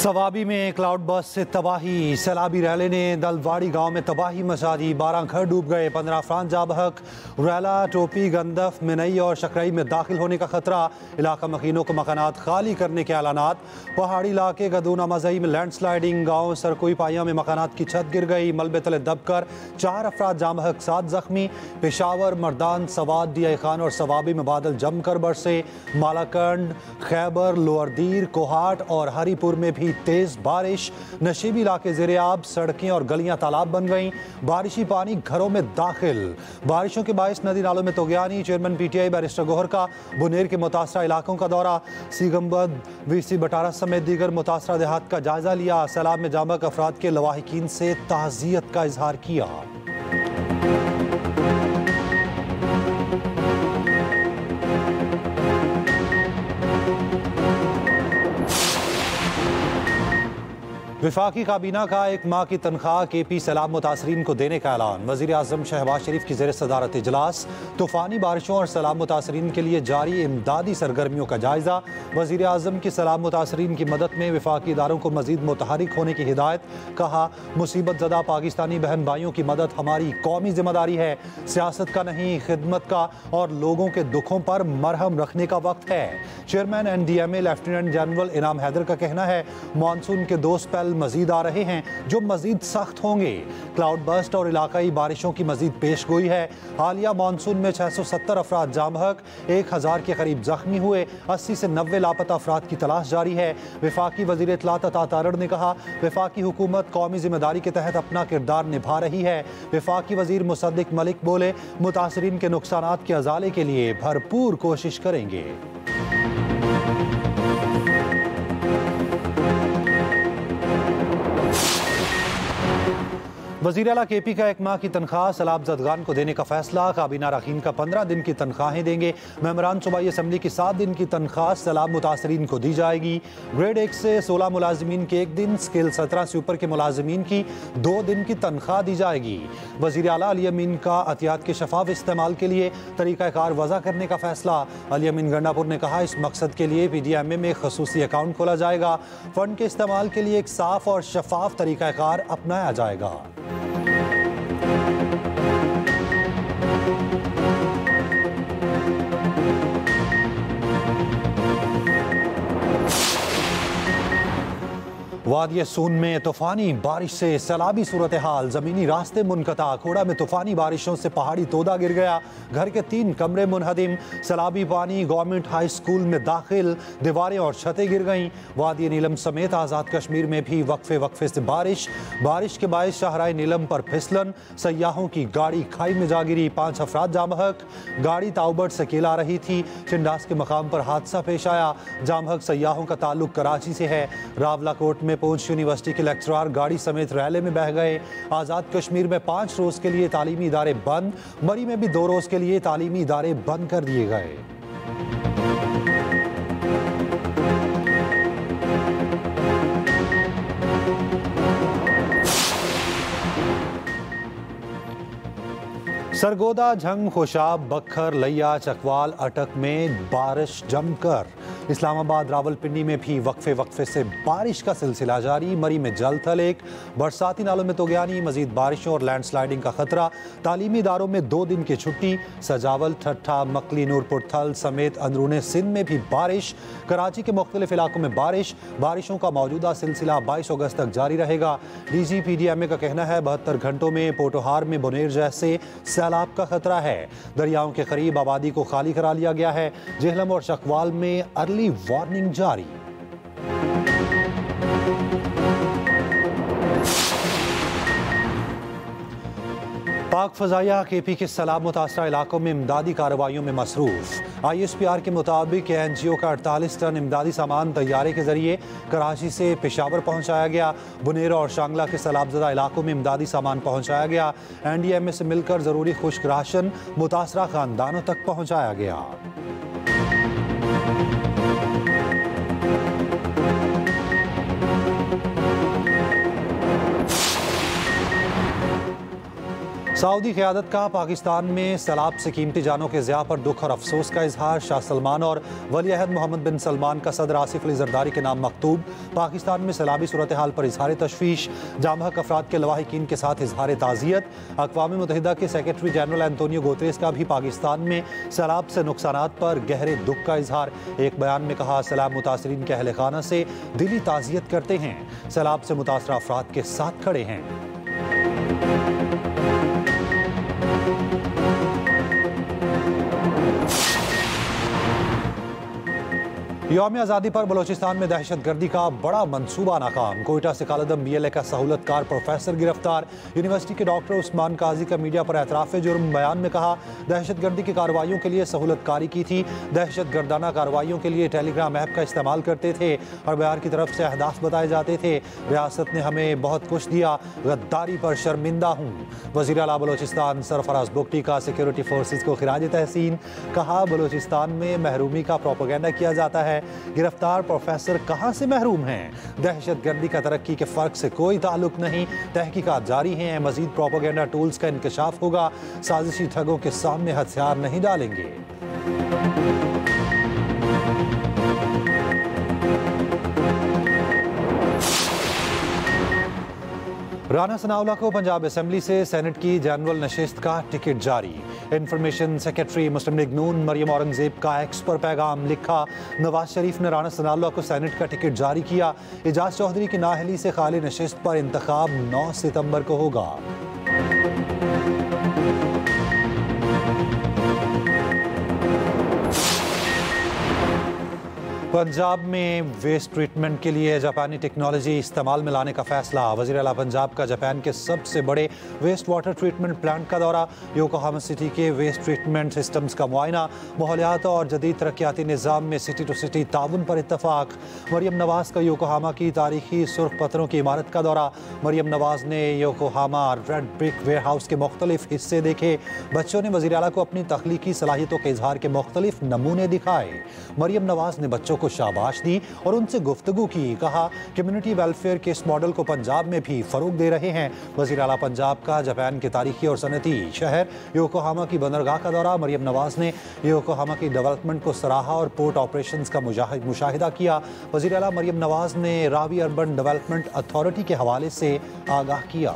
सवाबी में cloud burst से तबाही। सैलाबी रैले ने दलवाड़ी गांव में तबाही मचा दी। 12 घर डूब गए, 15 अफराद जाँ बहक। रैला, टोपी, गंदफ, मिनई और शकरई में दाखिल होने का खतरा। इलाका मकीनों को मकानात खाली करने के ऐलानात। पहाड़ी इलाके गदूना मजई में लैंडस्लाइडिंग। गाँव सरकोई पाइया में मकानात की छत गिर गई। मलबे तले दबकर 4 अफराद जाँ बहक, 7 जख्मी। पेशावर, मर्दान, सवाद, DI खान और सवाबी में बादल जमकर बरसे। मालाकंड, खैबर, लोअरदीर, कोहाट और हरीपुर में भी तेज बारिश। नशीबी इलाके ज़ेरे-आब, सड़कें और गलियां तालाब बन गईं। बारिशी पानी घरों में दाखिल। बारिशों के बायस नदी नालों में Togyani. Chairman PTI barrister Gohar का बुनेर के मुतासरा इलाकों का दौरा। सीगमबद, VC बटारा समेत दीगर मुतासरा देहात का जायजा लिया। सैलाब में जामक अफराद के लवाहिकीन से ताज़ियत का इजहार किया। विफाकी काबीना का 1 माह की तनख्वाह KP सैलाब मुतासरीन को देने का ऐलान। वज़ीर आज़म शहबाज शरीफ की ज़ेर सदारत इजलास। तूफ़ानी बारिशों और सैलाब मुतासरीन के लिए जारी इमदादी सरगर्मियों का जायजा। वज़ीर आज़म की सैलाब मुतासरीन की मदद में विफाकी इदारों को मज़ीद मुतहरिक होने की हिदायत। कहा, मुसीबत ज़दा पाकिस्तानी बहन भाइयों की मदद हमारी कौमी जिम्मेदारी है। सियासत का नहीं, खिदमत का और लोगों के दुखों पर मरहम रखने का वक्त है। चेयरमैन NDMA लेफ्टिनेंट जनरल इनाम हैदर का कहना है, मानसून के 2 स्पेल मजीद आ रहे हैं जो मजीद सख्त होंगे। क्लाउड बर्स्ट और इलाकाई बारिशों की मजीद पेशगोई है। हालिया मानसून में 670 अफराद जाँ बहक, 1000 के करीब जख्मी हुए। 80 से 90 लापता अफराद की तलाश जारी है। विफाकी वजीर इत्तलात अता तारड़ ने कहा, विफाकी हुकूमत कौमी जिम्मेदारी के तहत अपना किरदार निभा रही है। विफाकी वजीर मुसद्दिक मलिक बोले, मुतासरीन के नुकसानात के अजाले के लिए भरपूर कोशिश करेंगे। वज़ीर आला KP का 1 माह की तनख्वाह सैलाब ज़दगान को देने का फैसला। काबीना अरकान का 15 दिन की तनख्वाहें देंगे। मेंबरान सूबाई असम्बली की 7 दिन की तनख्वाह सैलाब मुतासरीन को दी जाएगी। ग्रेड 1 से 16 मुलाजिमीन की 1 दिन, स्केल 17 से ऊपर के मुलाजिमीन की 2 दिन की तनख्वाह दी जाएगी। वज़ीर आला अली अमीन का अतियात के शफाफ इस्तेमाल के लिए तरीक़ाकार वज़ा करने का फैसला। अली अमीन गंडापुर ने कहा, इस मकसद के लिए PDMA में खसूसी अकाउंट खोला जाएगा। फंड के इस्तेमाल के लिए एक साफ और शफाफ तरीक़ाकार अपनाया जाएगा। वादिया सून में तूफानी बारिश से सैलाबी सूरत हाल। जमीनी रास्ते मुनक़ता। खोड़ा में तूफानी बारिशों से पहाड़ी तोदा गिर गया। घर के 3 कमरे मुनहदिम। सैलाबी पानी गवर्नमेंट हाई स्कूल में दाखिल। दीवारें और छतें गिर गईं। वादिया नीलम समेत आज़ाद कश्मीर में भी वक्फे से बारिश के बायस शाहराह नीलम पर फिसलन। सयाहों की गाड़ी खाई में जा गिरी। 5 अफराद जाँ बहक। गाड़ी ताउबट से केला रही थी। चिंडास के मकाम पर हादसा पेश आया। जाँ बहक सयाहों का ताल्लुक कराची से है। रावलाकोट में पूंछ यूनिवर्सिटी के लेक्चरार गाड़ी समेत रैले में बह गए। आज़ाद कश्मीर में 5 रोज के लिए तालीमी इदारे बंद। मरी में भी 2 रोज के लिए तालीमी इदारे बंद कर दिए गए। सरगोदा, झंग, खुशाब, बखर, लैया, चकवाल, अटक में बारिश जमकर। इस्लामाबाद, रावलपिंडी में भी वक्फे से बारिश का सिलसिला जारी। मरी में जल थल एक। बरसाती नालों में तोगयानी। मजीद बारिशों और लैंडस्लाइडिंग का खतरा। तालीमी इदारों में 2 दिन की छुट्टी। सजावल, ठट्ठा, मकली, नूरपुर थल समेत अंदरूने सिंध में भी बारिश। कराची के मुख्तलिफ इलाकों में बारिशों का मौजूदा सिलसिला 22 अगस्त तक जारी रहेगा। DG PDMA का कहना है, 72 घंटों में पोटोहार में बुनेर जैसे सैलाब का खतरा है। दरियाओं के करीब आबादी को खाली करा लिया गया है। जेहलम और चकवाल में अर्ली वार्निंग जारी। पाक फजाइया KP के सैलाब मुतासरा इलाकों में इमदादी कार्रवाइयों में मसरूफ। ISPR के मुताबिक NGO का 48 टन इमदादी सामान तैयारे के जरिए कराची से पेशावर पहुंचाया गया। बुनेर और शांगला के सैलाबजदा इलाकों में इमदादी सामान पहुंचाया गया। NDMA से मिलकर जरूरी खुश्क राशन मुतासरा खानदानों तक पहुंचाया गया। सऊदी क़यादत का पाकिस्तान में सैलाब से कीमती जानों के ज़िया पर दुख और अफसोस का इजहार। शाह सलमान और वली अहद मोहम्मद बिन सलमान का सदर आसिफ अली जरदारी के नाम मकतूब। पाकिस्तान में सैलाबी सूरत हाल पर इजहार तशवीश। जामहक अफराद के लवाहिकीन के साथ इजहार ताज़ियत। अक़वाम मुत्तहिदा के सेक्रेटरी जनरल एंटोनियो गुतेरेस का भी पाकिस्तान में सैलाब से नुकसानात पर गहरे दुख का इजहार। एक बयान में कहा, सैलाब मुतासरीन के अहल खाना से दिली ताज़ियत करते हैं, सैलाब से मुतासरा अफराद के साथ खड़े हैं। यौम आज़ादी पर बलोचिस्तान में दहशत गर्दी का बड़ा मंसूबा नाकाम। कोयटा से कालदम BLA का सहूलतकार प्रोफेसर गिरफ्तार। यूनिवर्सिटी के डॉक्टर उस्मान काजी का मीडिया पर एतराफ़ जुर्म। बयान में कहा, दहशत गर्दी की कार्रवाइयों के लिए सहूलतकारी की थी। दहशत गर्दाना कार्रवाइयों के लिए टेलीग्राम ऐप का इस्तेमाल करते थे और बिहार की तरफ से अहदाफ बताए जाते थे। रियासत ने हमें बहुत कुछ दिया, गद्दारी पर शर्मिंदा हूँ। वज़ीर आला बलोचिस्तान सरफराज बुगटी का सिक्योरिटी फोर्सेज को खिराज तहसीन। कहा, बलोचिस्तान में महरूमी का प्रोपेगेंडा किया जाता है। गिरफ्तार प्रोफेसर कहां से महरूम हैं? दहशत गर्दी का तरक्की के फर्क से कोई ताल्लुक नहीं। तहकीकात जारी हैं, मजीद प्रोपेगेंडा टूल्स का इंकशाफ होगा। साजिशी ठगों के सामने हथियार नहीं डालेंगे। राना सनाउल्लाह को पंजाब असेंबली से सेनेट की जनरल नशिस्त का टिकट जारी। इंफॉर्मेशन सेक्रेटरी मुस्लिम लीग नून मरियम औरंगजेब का एक्स पर पैगाम लिखा। नवाज शरीफ ने राना सनाउल्लाह को सेनेट का टिकट जारी किया। एजाज चौधरी की नाअहली से खाली नशिस्त पर इंतखाब 9 सितंबर को होगा। पंजाब में वेस्ट ट्रीटमेंट के लिए जापानी टेक्नोलॉजी इस्तेमाल में लाने का फैसला। वज़ीर आला पंजाब का जापान के सबसे बड़े वेस्ट वाटर ट्रीटमेंट प्लांट का दौरा। योकोहामा सिटी के वेस्ट ट्रीटमेंट सिस्टम्स का मुआयना। माहौलियात और जदीद तरक्याती निज़ाम में सिटी टू सिटी ताउन पर इत्तफाक। मरियम नवाज का योकोहामा की तारीखी सुर्ख पत्थरों की इमारत का दौरा। मरियम नवाज ने Yokohama Red Brick Warehouse के मुख्तलिफ हिस्से देखे। बच्चों ने वज़ीर आला को अपनी तख्लीकी सलाहियतों के इजहार के मुख्तलिफ नमूने दिखाए। मरियम नवाज ने बच्चों को शाबाश दी और उनसे गुफ्तगू की। कहा, कम्युनिटी वेलफेयर के इस मॉडल को पंजाब में भी फरोग दे रहे हैं। वज़ीर आला पंजाब का जापान के तारीखी और सनती शहर योकोहामा की बंदरगाह का दौरा। मरियम नवाज ने योकोहामा की डेवलपमेंट को सराहा और पोर्ट ऑपरेशंस का मुशाहिदा किया। वज़ीर आला मरियम नवाज ने रावी अर्बन डेवलपमेंट अथॉरिटी के हवाले से आगाह किया।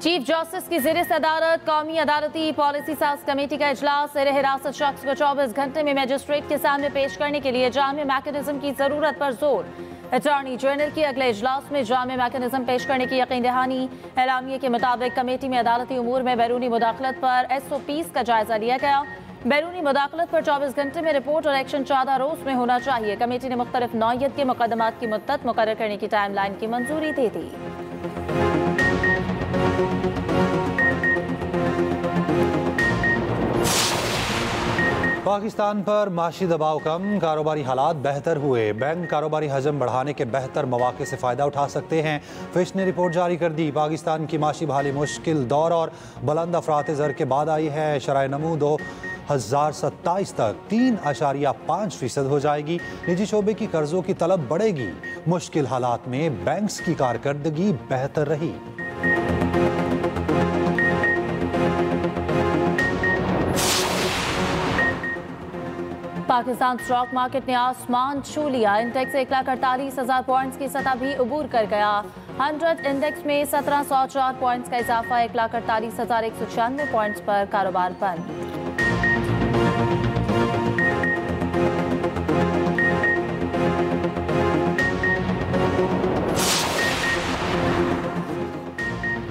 चीफ जस्टिस की ज़ेर सदारत कौमी अदालती पॉलिसी साज कमेटी का इजलास। ज़ेर हिरासत शख्स को 24 घंटे में मजिस्ट्रेट के सामने पेश करने के लिए जामे मैकेनिज्म की जरूरत पर जोर। अटॉर्नी जनरल की अगले इजलास में जामे मैकेनिज्म पेश करने की यकीन दहानी। एलामिये के मुताबिक कमेटी में अदालती उमूर में बैरूनी मुदाखलत पर SOPs का जायजा लिया गया। बैरूनी मुदाखलत पर 24 घंटे में रिपोर्ट और एक्शन 14 रोज में होना चाहिए। कमेटी ने मुख्तलिफ नौयत के मुकदमात की मुद्दत मुकर्रर करने की टाइम लाइन की मंजूरी दे दी। पाकिस्तान पर माशी दबाव कम, कारोबारी हालात बेहतर हुए। बैंक कारोबारी हजम बढ़ाने के बेहतर मौके से फ़ायदा उठा सकते हैं। फिश ने रिपोर्ट जारी कर दी। पाकिस्तान की माशी बहाली मुश्किल दौर और बुलंद अफरात ज़र के बाद आई है। शरह नमू 2027 तक 3.5% हो जाएगी। निजी शोबे की कर्जों की तलब बढ़ेगी। मुश्किल हालात में बैंक्स की कारकर्दगी बेहतर रही। पाकिस्तान स्टॉक मार्केट ने आसमान छू लिया। इंडेक्स 1,48,000 पॉइंट्स की सतह भी अबूर कर गया। 100 इंडेक्स में 1704 पॉइंट्स का इजाफा। 1,48,196 पॉइंट्स पर कारोबार बंद।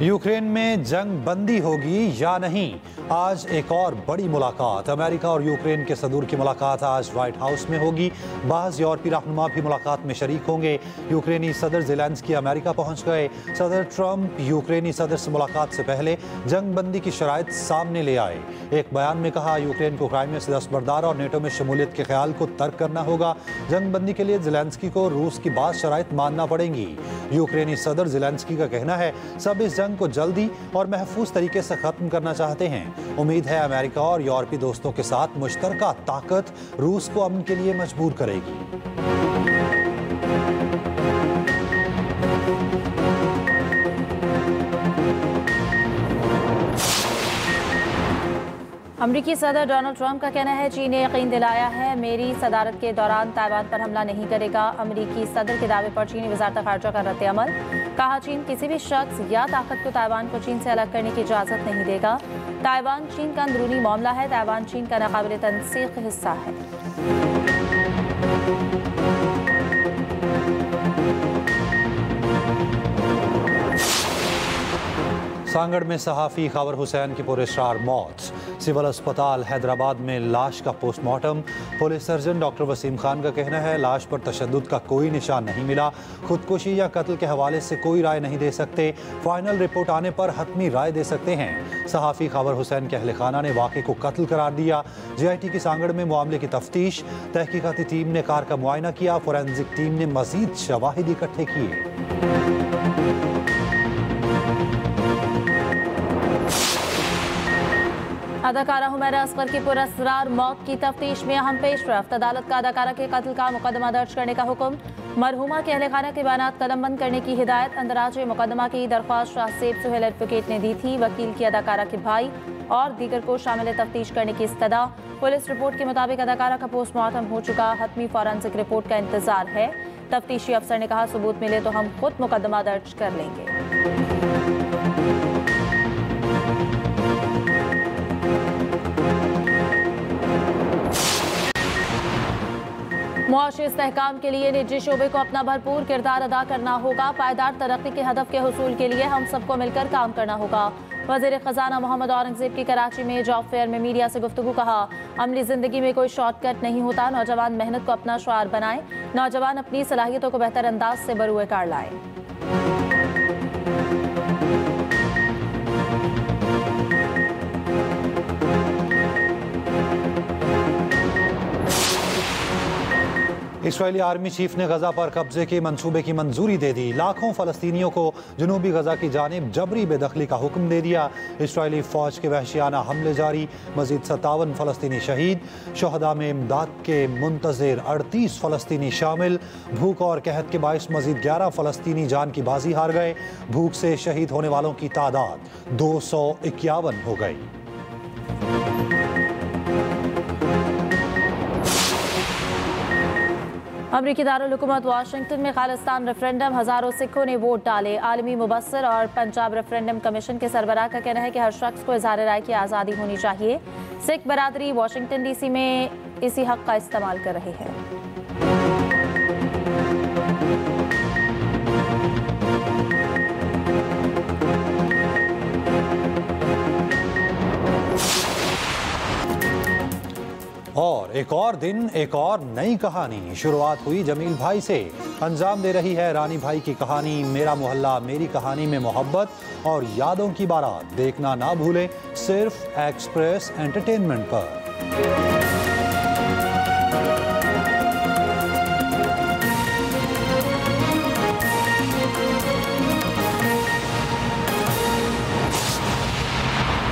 यूक्रेन में जंग बंदी होगी या नहीं, आज एक और बड़ी मुलाकात। अमेरिका और यूक्रेन के सदूर की मुलाकात आज व्हाइट हाउस में होगी। बाज़ यूरोपीय रहनुमा भी मुलाकात में शरीक होंगे। यूक्रेनी सदर ज़ेलेंस्की अमेरिका पहुंच गए। सदर ट्रंप यूक्रेनी सदर से मुलाकात से पहले जंग बंदी की शराइत सामने ले आए। एक बयान में कहा, यूक्रेन को क्राइमिया से दस्तबरदार और नेटो में शमूलियत के ख्याल को तर्क करना होगा। जंग बंदी के लिए ज़ेलेंस्की को रूस की बात शराइत मानना पड़ेंगी। यूक्रेनी सदर ज़ेलेंस्की का कहना है, सब इस जंग को जल्दी और महफूज तरीके से ख़त्म करना चाहते हैं। उम्मीद है अमेरिका और यूरोपीय दोस्तों के साथ मुश्तरका ताकत रूस को अमन के लिए मजबूर करेगी। अमरीकी सदर डोनाल्ड ट्रंप का कहना है चीन ने यकीन दिलाया है मेरी सदारत के दौरान ताइवान पर हमला नहीं करेगा। अमरीकी सदर के दावे पर चीनी वजारत खारजा का रद्द-ए-अमल। कहा चीन किसी भी शख्स या ताकत को ताइवान को चीन से अलग करने की इजाज़त नहीं देगा। ताइवान चीन का अंदरूनी मामला है। ताइवान चीन का नाकाबिल तनसीख हिस्सा है। सांगड़ में सहाफ़ी खबर हुसैन की पुरस्कार मौत। सिविल अस्पताल हैदराबाद में लाश का postmortem. Police surgeon doctor Waseem Khan का कहना है लाश पर तशद्दुद का कोई निशान नहीं मिला। खुदकुशी या कत्ल के हवाले से कोई राय नहीं दे सकते। फाइनल रिपोर्ट आने पर हतमी राय दे सकते हैं। सहाफ़ी खबर हुसैन के अहले खाना ने वाक़े को कत्ल करार दिया। JIT की सांगड़ में मामले की तफ्तीश। तहकीकाती टीम ने कार का मुआयना किया। फोरेंसिक टीम ने मज़ीद शवाहिद इकट्ठे किए। अदाकारा हुमैरा असगर की पुरस्कार मौत की तफ्तीश में अहम पेशरफ्त। अदालत का अदाकारा के कत्ल का मुकदमा दर्ज करने का हुक्म। मरहुमा के अहले खाना के बयानात कलमबंद करने की हिदायत। अंदराज मुकदमा की दरख्वास्त शाह सेब सुहेल एडवोकेट ने दी थी। वकील की अदाकारा के भाई और दीगर को शामिल तफ्तीश करने की इस्तदा। पुलिस रिपोर्ट के मुताबिक अदाकारा का पोस्टमार्टम हो चुका। हतमी फॉरेंसिक रिपोर्ट का इंतजार है। तफ्तीशी अफसर ने कहा सबूत मिले तो हम खुद मुकदमा दर्ज कर लेंगे। मुआशी इस्तेहकाम के लिए निजी शोबे को अपना भरपूर किरदार अदा करना होगा। पायदार तरक्की के हदफ के हुसूल के लिए हम सबको मिलकर काम करना होगा। वज़ीर ख़जाना मोहम्मद औरंगज़ेब की कराची में जॉब फेयर में मीडिया से गुफ्तगू। कहा अमली ज़िंदगी में कोई शॉर्टकट नहीं होता। नौजवान मेहनत को अपना शुआर बनाएं। नौजवान अपनी सलाहियतों को बेहतर अंदाज से बरूए कार लाएं। इस्राएली आर्मी चीफ ने गजा पर कब्जे के मंसूबे की मंजूरी दे दी। लाखों फलस्तीनियों को जनूबी गजा की जानिब जबरी बेदखली का हुक्म दे दिया। इस्राएली फौज के वहशियाना हमले जारी। मजीद 57 फलस्तीनी शहीद। शहदा में इमदाद के मुंतज़िर 38 फलस्तीनी शामिल। भूख और कहत के बाइस मजीद 11 फलस्तीनी जान की बाजी हार गए। भूख से शहीद होने वालों की तादाद 251 हो गई। अमरीकी दारुल हुकूमत वाशिंगटन में खालिस्तान रेफरेंडम। हजारों सिखों ने वोट डाले। आलमी मुबस्सिर और पंजाब रेफरेंडम कमीशन के सरबराह का कहना है कि हर शख्स को इज़हार राय की आज़ादी होनी चाहिए। सिख बरादरी वाशिंगटन DC में इसी हक का इस्तेमाल कर रही है। और एक और दिन एक और नई कहानी। शुरुआत हुई जमील भाई से। अंजाम दे रही है रानी भाई की कहानी। मेरा मोहल्ला मेरी कहानी में मोहब्बत और यादों की बारात। देखना ना भूलें सिर्फ एक्सप्रेस एंटरटेनमेंट पर।